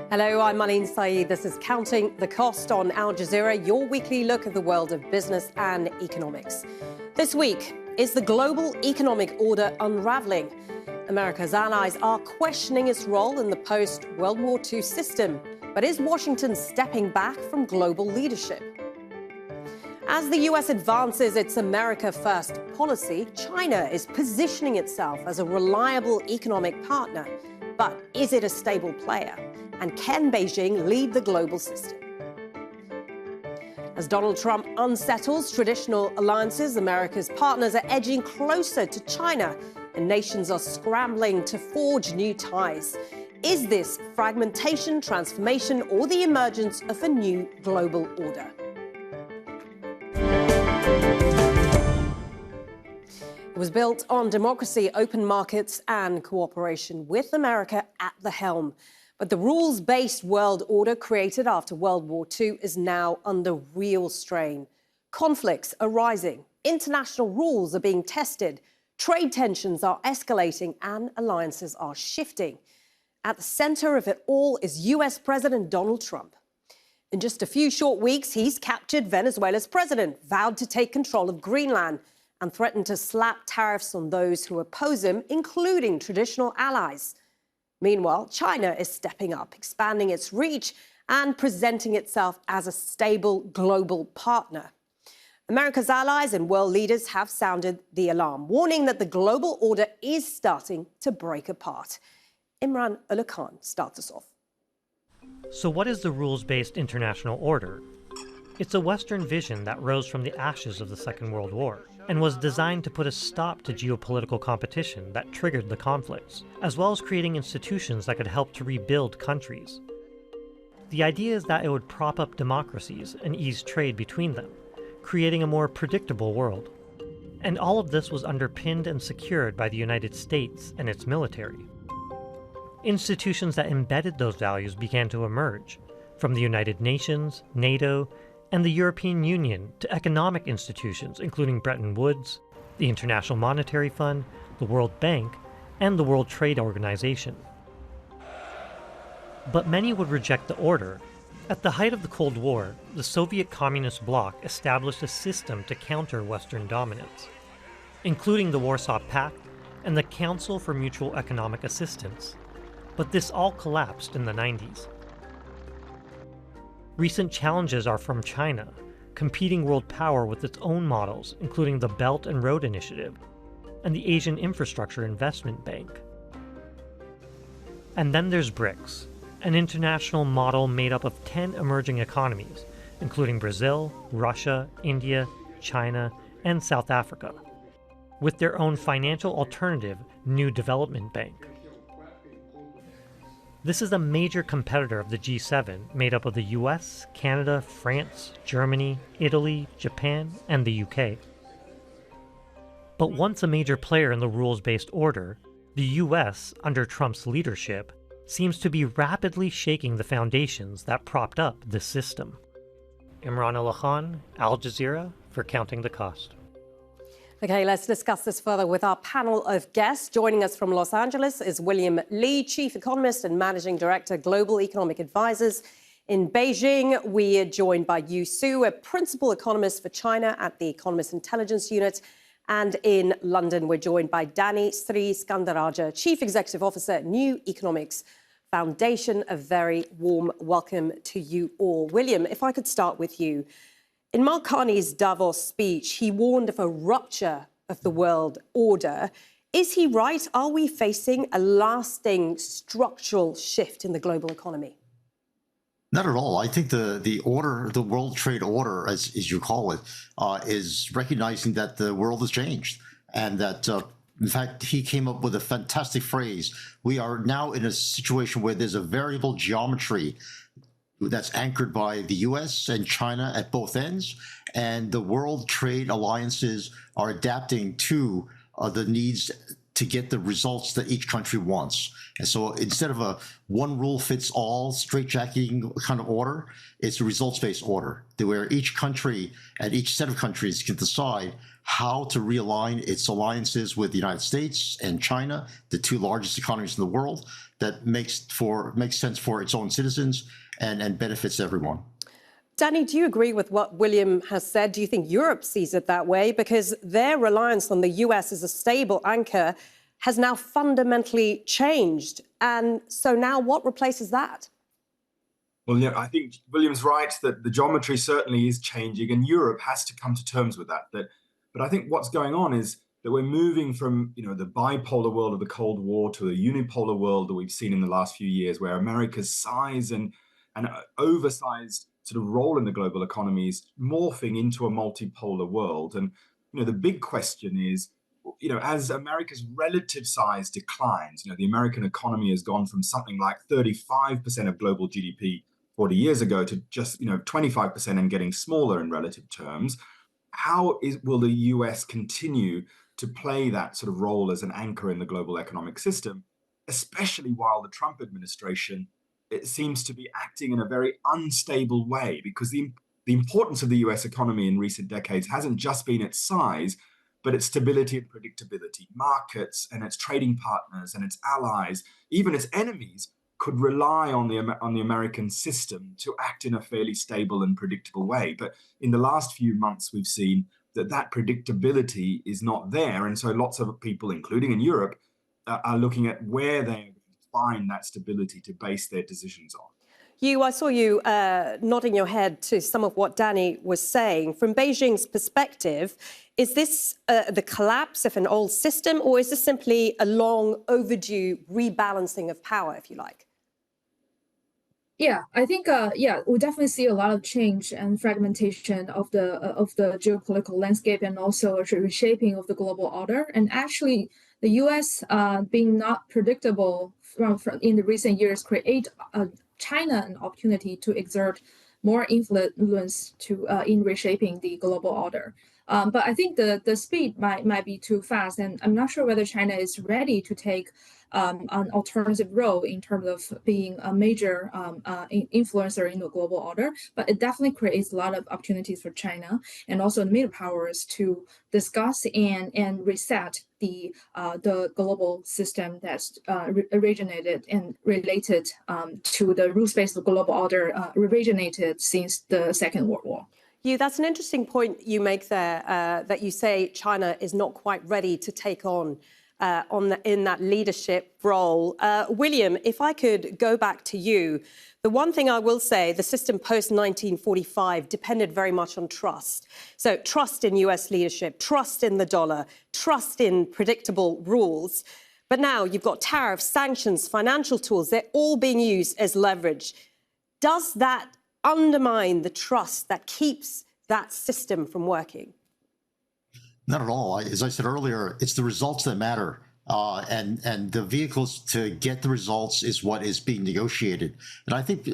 Hello, I'm Marlene Saeed. This is Counting the Cost on Al Jazeera, your weekly look at the world of business and economics. This week, is the global economic order unravelling? America's allies are questioning its role in the post-World War II system. But is Washington stepping back from global leadership? As the US advances its America First policy, China is positioning itself as a reliable economic partner. But is it a stable player? And can Beijing lead the global system? As Donald Trump unsettles traditional alliances, America's partners are edging closer to China, and nations are scrambling to forge new ties. Is this fragmentation, transformation, or the emergence of a new global order? It was built on democracy, open markets, and cooperation, with America at the helm. But the rules-based world order created after World War II is now under real strain. Conflicts are rising, international rules are being tested, trade tensions are escalating, and alliances are shifting. At the center of it all is US President Donald Trump. In just a few short weeks, he's captured Venezuela's president, vowed to take control of Greenland, and threatened to slap tariffs on those who oppose him, including traditional allies. Meanwhile, China is stepping up, expanding its reach and presenting itself as a stable global partner. America's allies and world leaders have sounded the alarm, warning that the global order is starting to break apart. Imran Ullah Khan starts us off. So what is the rules-based international order? It's a Western vision that rose from the ashes of the Second World War and was designed to put a stop to geopolitical competition that triggered the conflicts, as well as creating institutions that could help to rebuild countries. The idea is that it would prop up democracies and ease trade between them, creating a more predictable world. And all of this was underpinned and secured by the United States and its military. Institutions that embedded those values began to emerge, from the United Nations, NATO, and the European Union to economic institutions including Bretton Woods, the International Monetary Fund, the World Bank, and the World Trade Organization. But many would reject the order. At the height of the Cold War, the Soviet Communist bloc established a system to counter Western dominance, including the Warsaw Pact and the Council for Mutual Economic Assistance. But this all collapsed in the 90s. Recent challenges are from China, competing world power with its own models, including the Belt and Road Initiative and the Asian Infrastructure Investment Bank. And then there's BRICS, an international model made up of 10 emerging economies, including Brazil, Russia, India, China, and South Africa, with their own financial alternative, New Development Bank. This is a major competitor of the G7, made up of the US, Canada, France, Germany, Italy, Japan, and the UK. But once a major player in the rules-based order, the US, under Trump's leadership, seems to be rapidly shaking the foundations that propped up this system. Imran Ullah Khan, Al Jazeera, for Counting the Cost. Okay, let's discuss this further with our panel of guests. Joining us from Los Angeles is William Li, Chief Economist and Managing Director, Global Economic Advisors. In Beijing, we are joined by Yu Su, a Principal Economist for China at the Economist Intelligence Unit. And in London, we're joined by Danny Sri Skandaraja, Chief Executive Officer at New Economics Foundation. A very warm welcome to you all. William, if I could start with you. In Mark Carney's Davos speech, he warned of a rupture of the world order. Is he right? Are we facing a lasting structural shift in the global economy? Not at all. I think the order, the World Trade Order, as you call it, is recognizing that the world has changed, and that, in fact, he came up with a fantastic phrase. We are now in a situation where there's a variable geometry that's anchored by the US and China at both ends, and the world trade alliances are adapting to the needs to get the results that each country wants. And so instead of a one-rule-fits-all straitjacketing kind of order, it's a results-based order where each country and each set of countries can decide how to realign its alliances with the United States and China, the two largest economies in the world, that makes sense for its own citizens and benefits everyone. Danny, do you agree with what William has said? Do you think Europe sees it that way? Because their reliance on the US as a stable anchor has now fundamentally changed. And so now what replaces that? Well, yeah, I think William's right that the geometry certainly is changing, and Europe has to come to terms with that. But I think what's going on is that we're moving from, the bipolar world of the Cold War to a unipolar world that we've seen in the last few years, where America's size and oversized sort of role in the global economy is morphing into a multipolar world. And the big question is, as America's relative size declines, the American economy has gone from something like 35% of global GDP 40 years ago to just 25% and getting smaller in relative terms. How will the US continue to play that sort of role as an anchor in the global economic system, especially while the Trump administration, it seems to be acting in a very unstable way? Because the importance of the US economy in recent decades hasn't just been its size, but its stability and predictability. Markets and its trading partners and its allies, even its enemies, could rely on the American system to act in a fairly stable and predictable way. But in the last few months, we've seen that predictability is not there. And so lots of people, including in Europe, are looking at where they find that stability to base their decisions on. I saw you nodding your head to some of what Danny was saying. From Beijing's perspective, is this the collapse of an old system, or is this simply a long overdue rebalancing of power, if you like? Yeah, I think we definitely see a lot of change and fragmentation of the geopolitical landscape, and also a reshaping of the global order. And actually, the U.S. Being not predictable from in the recent years create China an opportunity to exert more influence in reshaping the global order. But I think the speed might be too fast, and I'm not sure whether China is ready to take an alternative role in terms of being a major influencer in the global order. But it definitely creates a lot of opportunities for China and also the middle powers to discuss and reset the global system that's originated and related to the rules-based global order originated since the Second World War. That's an interesting point you make there, that you say China is not quite ready to take on in that leadership role. William, if I could go back to you, the one thing I will say, the system post-1945 depended very much on trust. So trust in US leadership, trust in the dollar, trust in predictable rules. But now you've got tariffs, sanctions, financial tools, they're all being used as leverage. Does that undermine the trust that keeps that system from working? Not at all. As I said earlier, it's the results that matter. And the vehicles to get the results is what is being negotiated. And I think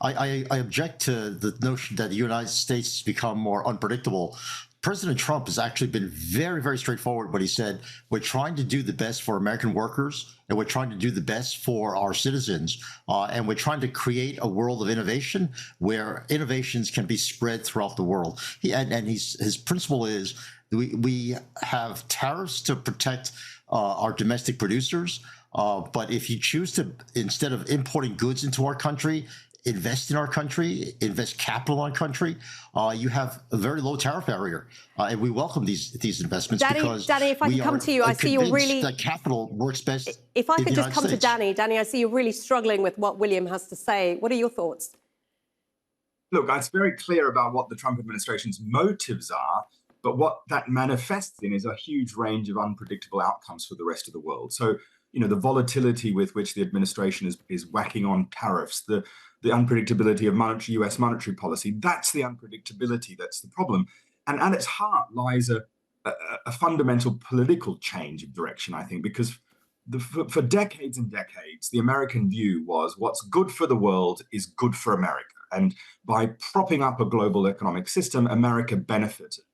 I object to the notion that the United States has become more unpredictable. President Trump has actually been very, very straightforward when he said, we're trying to do the best for American workers, and we're trying to do the best for our citizens. And we're trying to create a world of innovation where innovations can be spread throughout the world. His principle is we have tariffs to protect our domestic producers. But if you choose to, instead of importing goods into our country, invest in our country, invest capital in our country, you have a very low tariff barrier. And we welcome these investments because Danny, if I can come to you, I see you're really... that capital works best. If I could just come States. to Danny, I see you're really struggling with what William has to say. What are your thoughts? Look, it's very clear about what the Trump administration's motives are, but what that manifests in is a huge range of unpredictable outcomes for the rest of the world. So, the volatility with which the administration is whacking on tariffs, the unpredictability of US monetary policy, that's the unpredictability that's the problem. And at its heart lies a fundamental political change of direction, I think, because for decades and decades, the American view was what's good for the world is good for America. And by propping up a global economic system, America benefited.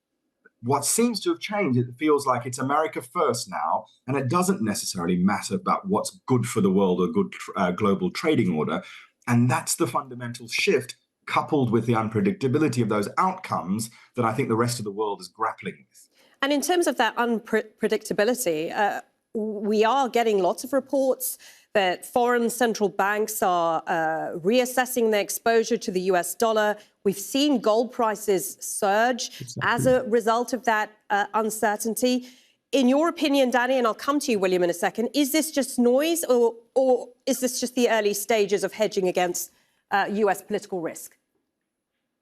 What seems to have changed, it feels like it's America first now, and it doesn't necessarily matter about what's good for the world or good global trading order. And that's the fundamental shift coupled with the unpredictability of those outcomes that I think the rest of the world is grappling with. And in terms of that unpredictability, we are getting lots of reports that foreign central banks are reassessing their exposure to the US dollar. We've seen gold prices surge as a result of that uncertainty. In your opinion, Danny, and I'll come to you, William, in a second, is this just noise or is this just the early stages of hedging against US political risk?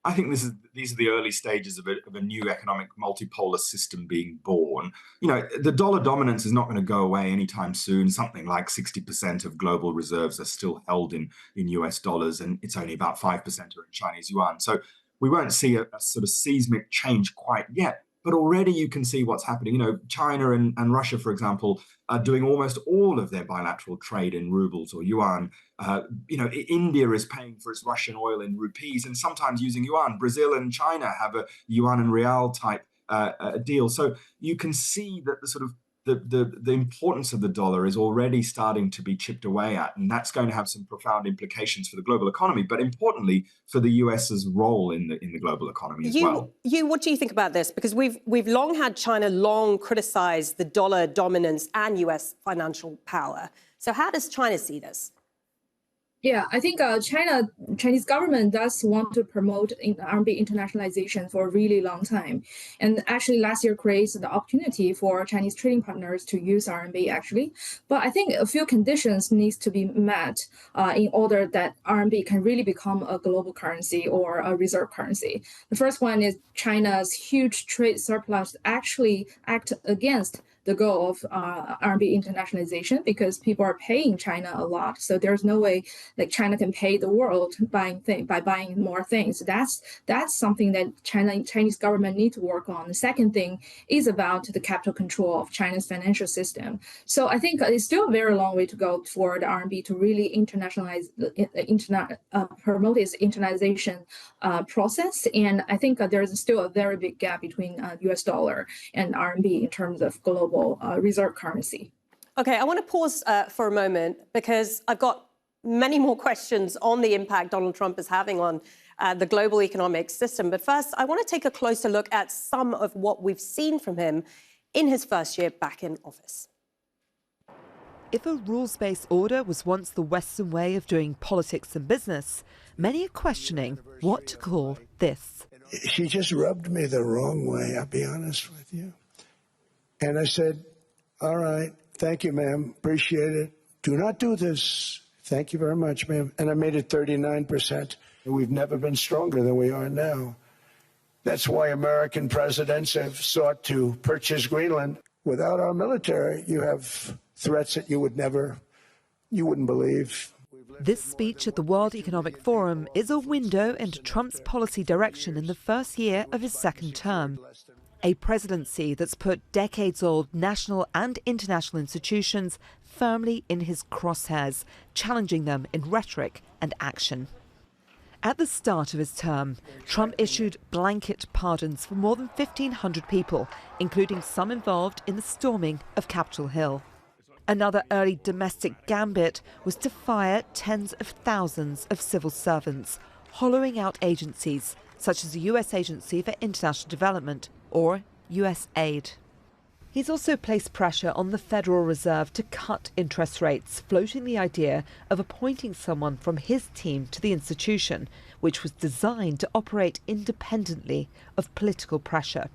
I think these are the early stages of a new economic multipolar system being born. You know, the dollar dominance is not going to go away anytime soon. Something like 60% of global reserves are still held in US dollars, and it's only about 5% are in Chinese yuan. So we won't see a sort of seismic change quite yet. But already you can see what's happening. You know, China and Russia, for example, are doing almost all of their bilateral trade in rubles or yuan. You know, India is paying for its Russian oil in rupees and sometimes using yuan. Brazil and China have a yuan and real type deal. So you can see that the importance of the dollar is already starting to be chipped away at, and that's going to have some profound implications for the global economy, but importantly for the US's role in the global economy as well. What do you think about this? Because we've long had China criticized the dollar dominance and US financial power. So how does China see this? Yeah, I think Chinese government does want to promote RMB internationalization for a really long time. And actually last year created the opportunity for Chinese trading partners to use RMB actually. But I think a few conditions needs to be met in order that RMB can really become a global currency or a reserve currency. The first one is China's huge trade surplus actually act against the goal of RMB internationalization because people are paying China a lot. So there's no way like China can pay the world by buying more things. That's something that Chinese government need to work on. The second thing is about the capital control of China's financial system. So I think it's still a very long way to go for the RMB to really internationalize, promote its internationalization process. And I think there's still a very big gap between US dollar and RMB in terms of global reserve currency. Okay, I want to pause for a moment because I've got many more questions on the impact Donald Trump is having on the global economic system. But first, I want to take a closer look at some of what we've seen from him in his first year back in office. If a rules-based order was once the Western way of doing politics and business, many are questioning what to call this. She just rubbed me the wrong way, I'll be honest with you. And I said, all right, thank you, ma'am, appreciate it. Do not do this. Thank you very much, ma'am. And I made it 39%. We've never been stronger than we are now. That's why American presidents have sought to purchase Greenland. Without our military, you have threats that you wouldn't believe. This speech at the World Economic Forum is a window into Trump's policy direction in the first year of his second term. A presidency that's put decades-old national and international institutions firmly in his crosshairs, challenging them in rhetoric and action. At the start of his term, Trump issued blanket pardons for more than 1,500 people, including some involved in the storming of Capitol Hill. Another early domestic gambit was to fire tens of thousands of civil servants, hollowing out agencies such as the U.S. Agency for International Development, or USAID. He's also placed pressure on the Federal Reserve to cut interest rates, floating the idea of appointing someone from his team to the institution, which was designed to operate independently of political pressure.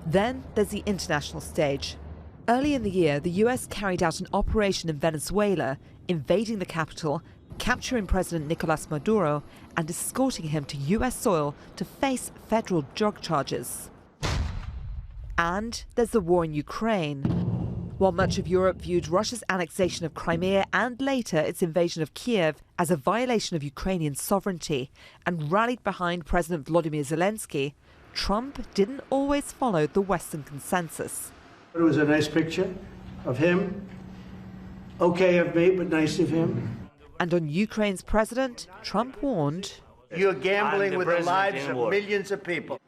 Then there's the international stage. Early in the year, the US carried out an operation in Venezuela, invading the capital, capturing President Nicolas Maduro and escorting him to US soil to face federal drug charges. And there's the war in Ukraine. While much of Europe viewed Russia's annexation of Crimea and later its invasion of Kiev as a violation of Ukrainian sovereignty and rallied behind President Volodymyr Zelensky, Trump didn't always follow the Western consensus. It was a nice picture of him. Okay of me, but nice of him. And on Ukraine's president, Trump warned, "You're gambling with the lives of millions of people."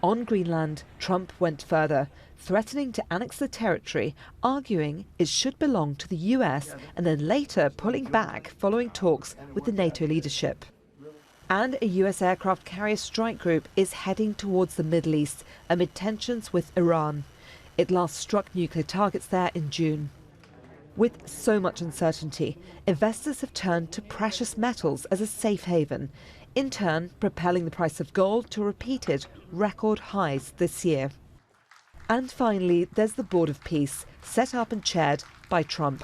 On Greenland, Trump went further, threatening to annex the territory, arguing it should belong to the US, and then later pulling back following talks with the NATO leadership. And a US aircraft carrier strike group is heading towards the Middle East amid tensions with Iran. It last struck nuclear targets there in June. With so much uncertainty, investors have turned to precious metals as a safe haven, in turn propelling the price of gold to repeated record highs this year. And finally, there's the Board of Peace, set up and chaired by Trump.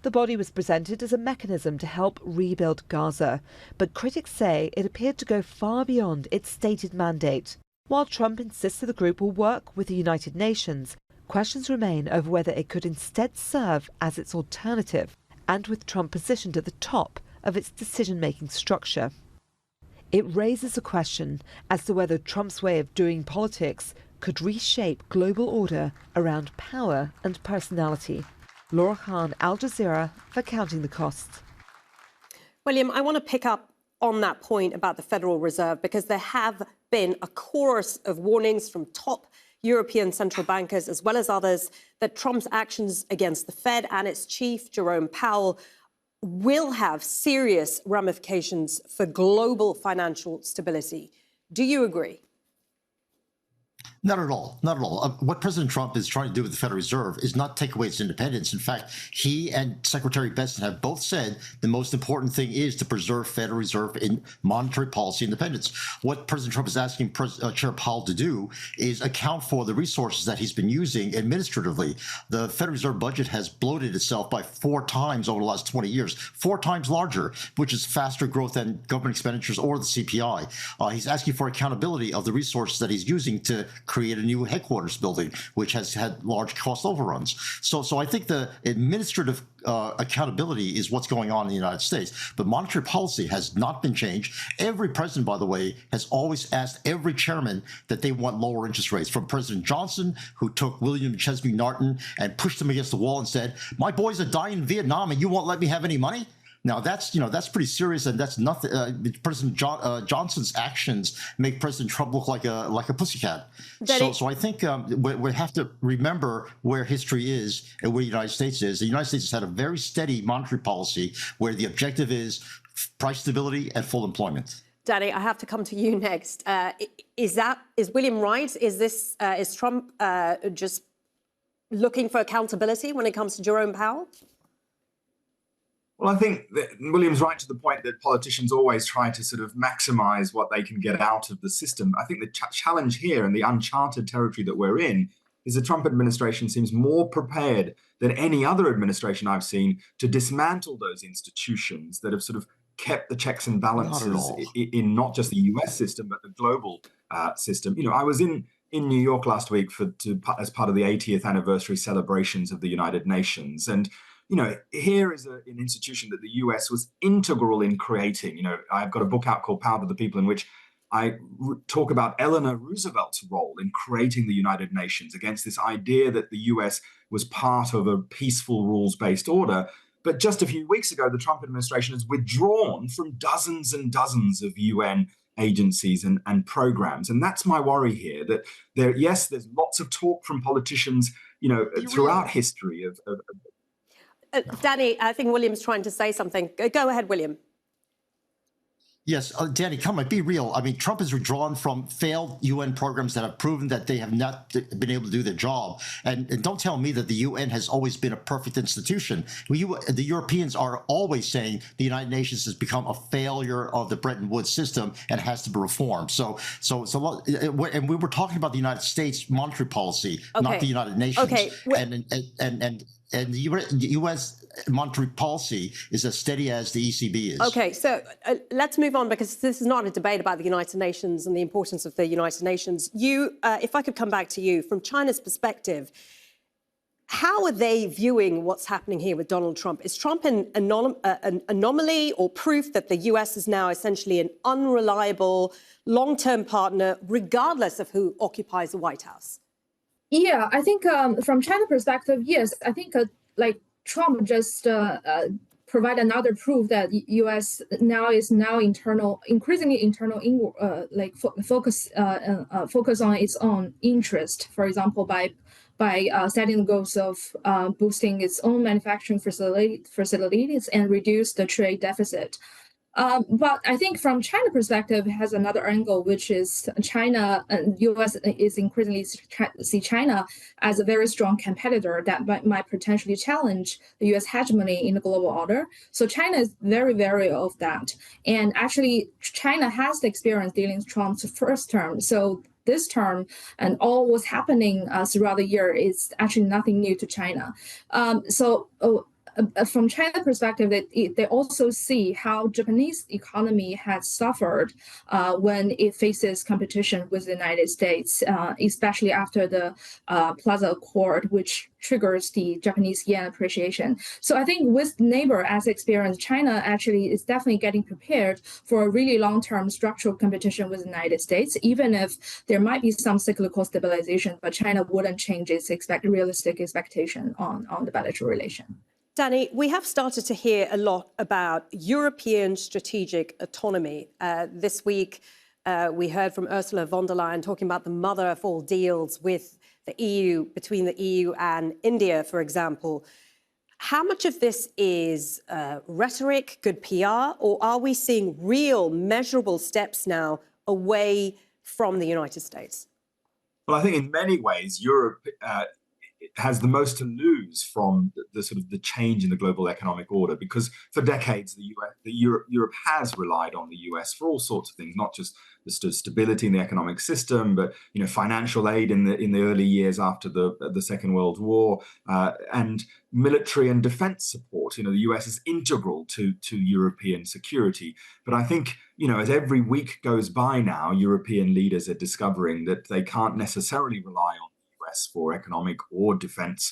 The body was presented as a mechanism to help rebuild Gaza, but critics say it appeared to go far beyond its stated mandate. While Trump insists that the group will work with the United Nations, questions remain over whether it could instead serve as its alternative, and with Trump positioned at the top of its decision-making structure. It raises a question as to whether Trump's way of doing politics could reshape global order around power and personality. Laura Khan, Al Jazeera, for Counting the Costs. William, I want to pick up on that point about the Federal Reserve, because there have been a chorus of warnings from top European central bankers, as well as others, that Trump's actions against the Fed and its chief, Jerome Powell, will have serious ramifications for global financial stability. Do you agree? Not at all. Not at all. What President Trump is trying to do with the Federal Reserve is not take away its independence. In fact, he and Secretary Bessent have both said the most important thing is to preserve Federal Reserve in monetary policy independence. What President Trump is asking Chair Powell to do is account for the resources that he's been using administratively. The Federal Reserve budget has bloated itself by 4 times over the last 20 years, 4 times larger, which is faster growth than government expenditures or the CPI. He's asking for accountability of the resources that he's using to create a new headquarters building, which has had large cost overruns. So I think the administrative accountability is what's going on in the United States. But monetary policy has not been changed. Every president, by the way, has always asked every chairman that they want lower interest rates, from President Johnson, who took William Chesney Norton and pushed them against the wall and said, my boys are dying in Vietnam and you won't let me have any money? Now, that's pretty serious, and that's nothing. President Johnson's actions make President Trump look like a pussycat. So I think we have to remember where history is and where the United States is. The United States has had a very steady monetary policy where the objective is price stability and full employment. Danny, I have to come to you next. Is William right? Is Trump just looking for accountability when it comes to Jerome Powell? Well, I think that William's right to the point that politicians always try to sort of maximize what they can get out of the system. I think the challenge here and the uncharted territory that we're in is the Trump administration seems more prepared than any other administration I've seen to dismantle those institutions that have sort of kept the checks and balances in not just the US system, but the global system. You know, I was in New York last week as part of the 80th anniversary celebrations of the United Nations. And you know, here is an institution that the US was integral in creating. You know, I've got a book out called Power to the People, in which I talk about Eleanor Roosevelt's role in creating the United Nations against this idea that the US was part of a peaceful rules-based order. But just a few weeks ago, the Trump administration has withdrawn from dozens and dozens of UN agencies and programs. And that's my worry here, that there's lots of talk from politicians, you know, throughout history of Danny, I think William's trying to say something. Go ahead, William. Yes, Danny, come on, be real. I mean, Trump has withdrawn from failed UN programs that have proven that they have not been able to do their job. And don't tell me that the UN has always been a perfect institution. The Europeans are always saying the United Nations has become a failure of the Bretton Woods system and has to be reformed. And we were talking about the United States monetary policy, not the United Nations. Okay. And the U.S. monetary policy is as steady as the ECB is. Okay, so let's move on, because this is not a debate about the United Nations and the importance of the United Nations. If I could come back to you, from China's perspective, how are they viewing what's happening here with Donald Trump? Is Trump an anomaly or proof that the US is now essentially an unreliable long-term partner, regardless of who occupies the White House? Yeah, I think from China perspective, yes, I think like Trump just provide another proof that U.S. increasingly internal, focus on its own interest. For example, by setting the goals of boosting its own manufacturing facilities and reduce the trade deficit. But I think from China perspective, it has another angle, which is China and U.S. is increasingly see China as a very strong competitor that might potentially challenge the U.S. hegemony in the global order. So China is very wary of that. And actually, China has the experience dealing with Trump's first term. So this term and all what's happening throughout the year is actually nothing new to China. From China perspective, they also see how Japanese economy has suffered when it faces competition with the United States, especially after the Plaza Accord, which triggers the Japanese yen appreciation. So I think with neighbor as experience, China actually is definitely getting prepared for a really long-term structural competition with the United States, even if there might be some cyclical stabilization, but China wouldn't change its realistic expectation on the bilateral relation. Danny, we have started to hear a lot about European strategic autonomy. This week, we heard from Ursula von der Leyen talking about the mother of all deals with the EU, between the EU and India, for example. How much of this is rhetoric, good PR, or are we seeing real measurable steps now away from the United States? Well, I think in many ways, Europe has the most to lose from the sort of the change in the global economic order, because for decades Europe has relied on the US for all sorts of things, not just the stability in the economic system, but financial aid in the early years after the Second World War, and military and defense support. The US is integral to European security. But I think as every week goes by now, European leaders are discovering that they can't necessarily rely on for economic or defense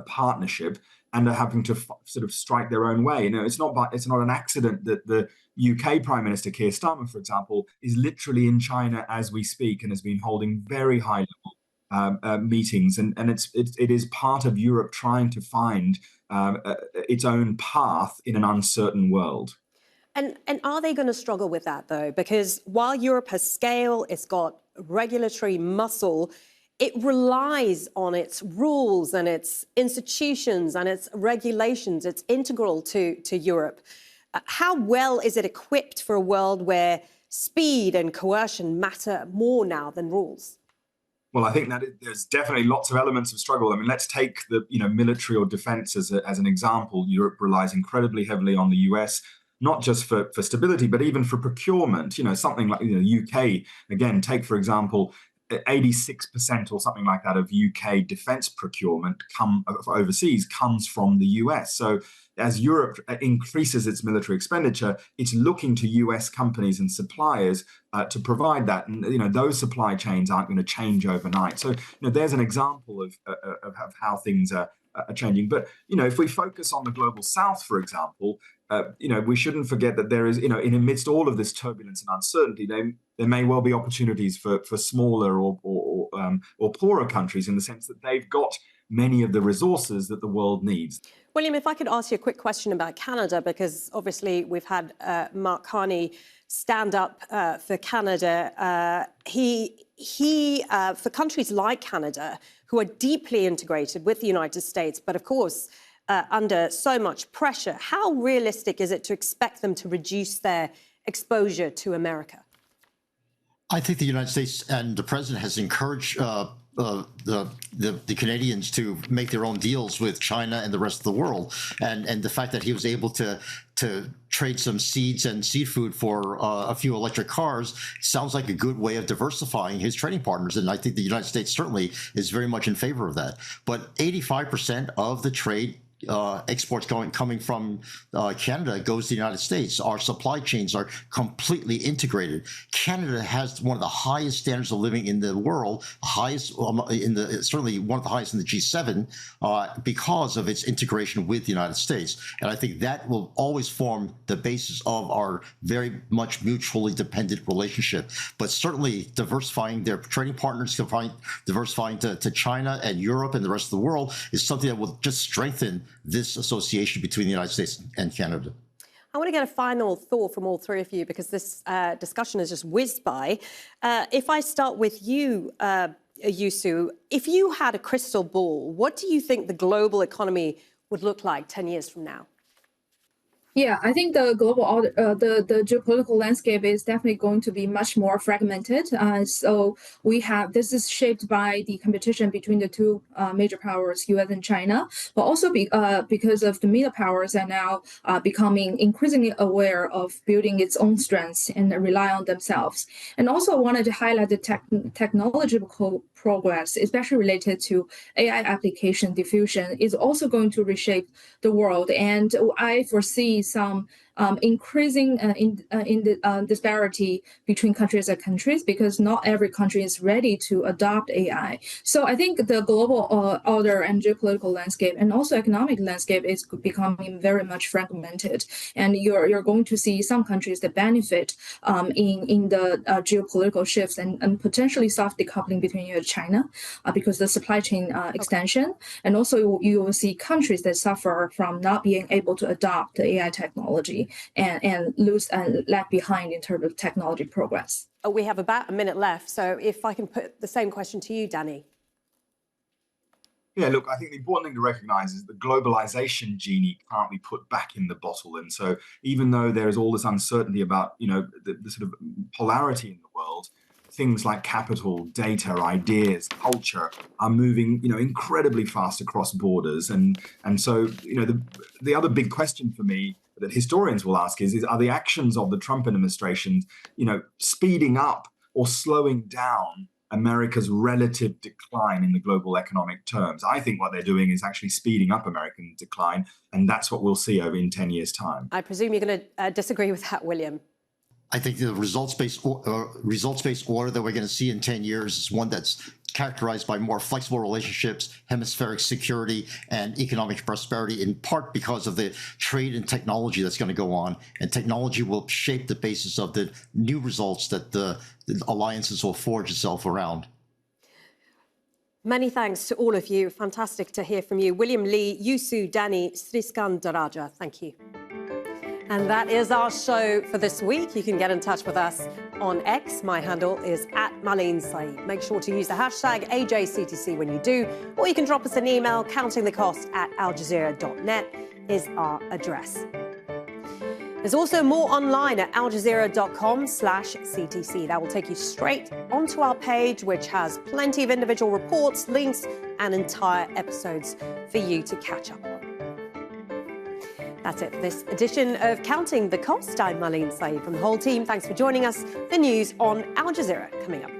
partnership, and are having to sort of strike their own way. It's not an accident that the UK Prime Minister Keir Starmer, for example, is literally in China as we speak and has been holding very high level meetings, and it is part of Europe trying to find its own path in an uncertain world. And are they going to struggle with that, though? Because while Europe has scale, it's got regulatory muscle, it relies on its rules and its institutions and its regulations. It's integral to Europe. How well is it equipped for a world where speed and coercion matter more now than rules? Well, I think that there's definitely lots of elements of struggle. I mean, let's take the military or defense as an example. Europe relies incredibly heavily on the US, not just for stability, but even for procurement. Something like the UK, again, take, for example, 86% or something like that of UK defense procurement overseas comes from the US. So as Europe increases its military expenditure, it's looking to US companies and suppliers to provide that. And those supply chains aren't going to change overnight. So there's an example of how things are changing. But if we focus on the global South, for example, we shouldn't forget that there is, in amidst all of this turbulence and uncertainty, there may well be opportunities for smaller or poorer countries, in the sense that they've got many of the resources that the world needs. William, if I could ask you a quick question about Canada, because obviously we've had Mark Carney stand up for Canada. For countries like Canada, who are deeply integrated with the United States, but of course, under so much pressure, how realistic is it to expect them to reduce their exposure to America? I think the United States and the president has encouraged the Canadians to make their own deals with China and the rest of the world, and the fact that he was able to trade some seeds and seafood for a few electric cars sounds like a good way of diversifying his trading partners, and I think the United States certainly is very much in favor of that. But 85% of the trade exports coming from Canada goes to the United States. Our supply chains are completely integrated. Canada has one of the highest standards of living in the world, certainly one of the highest in the G7, because of its integration with the United States. And I think that will always form the basis of our very much mutually dependent relationship. But certainly diversifying their trading partners, diversifying to China and Europe and the rest of the world is something that will just strengthen this association between the United States and Canada. I want to get a final thought from all three of you, because this discussion has just whizzed by. If I start with you, Yusu, if you had a crystal ball, what do you think the global economy would look like 10 years from now? Yeah, I think the global order, the geopolitical landscape is definitely going to be much more fragmented. So we have this is shaped by the competition between the two major powers, U.S. and China, but also because of the middle powers are now becoming increasingly aware of building its own strengths and rely on themselves. And also, I wanted to highlight the technological progress, especially related to AI application diffusion, is also going to reshape the world. And I foresee some increasing disparity between countries and countries because not every country is ready to adopt AI. So I think the global order and geopolitical landscape and also economic landscape is becoming very much fragmented. And you're going to see some countries that benefit in the geopolitical shifts and potentially soft decoupling between U.S. and China because the supply chain extension. And also you will see countries that suffer from not being able to adopt the AI technology and lose and lag behind in terms of technology progress. We have about a minute left, so if I can put the same question to you, Danny. Yeah, look, I think the important thing to recognize is the globalization genie can't be put back in the bottle. And so even though there is all this uncertainty about, the sort of polarity in the world, things like capital, data, ideas, culture are moving, incredibly fast across borders. And so, the other big question for me that historians will ask is are the actions of the Trump administration, speeding up or slowing down America's relative decline in the global economic terms? I think what they're doing is actually speeding up American decline, and that's what we'll see over in 10 years' time. I presume you're going to disagree with that, William. I think the results-based order that we're going to see in 10 years is one that's characterized by more flexible relationships, hemispheric security, and economic prosperity, in part because of the trade and technology that's going to go on. And technology will shape the basis of the new results that the alliances will forge itself around. Many thanks to all of you. Fantastic to hear from you. William Lee, Yusu Danny, Sriskandaraja, thank you. And that is our show for this week. You can get in touch with us on X. My handle is @MarleneSaeed. Make sure to use the hashtag AJCTC when you do, or you can drop us an email. countingthecost@aljazeera.net is our address. There's also more online at aljazeera.com/CTC. That will take you straight onto our page, which has plenty of individual reports, links, and entire episodes for you to catch up on. That's it for this edition of Counting the Cost. I'm Marlene Saeed from the whole team. Thanks for joining us. The news on Al Jazeera coming up.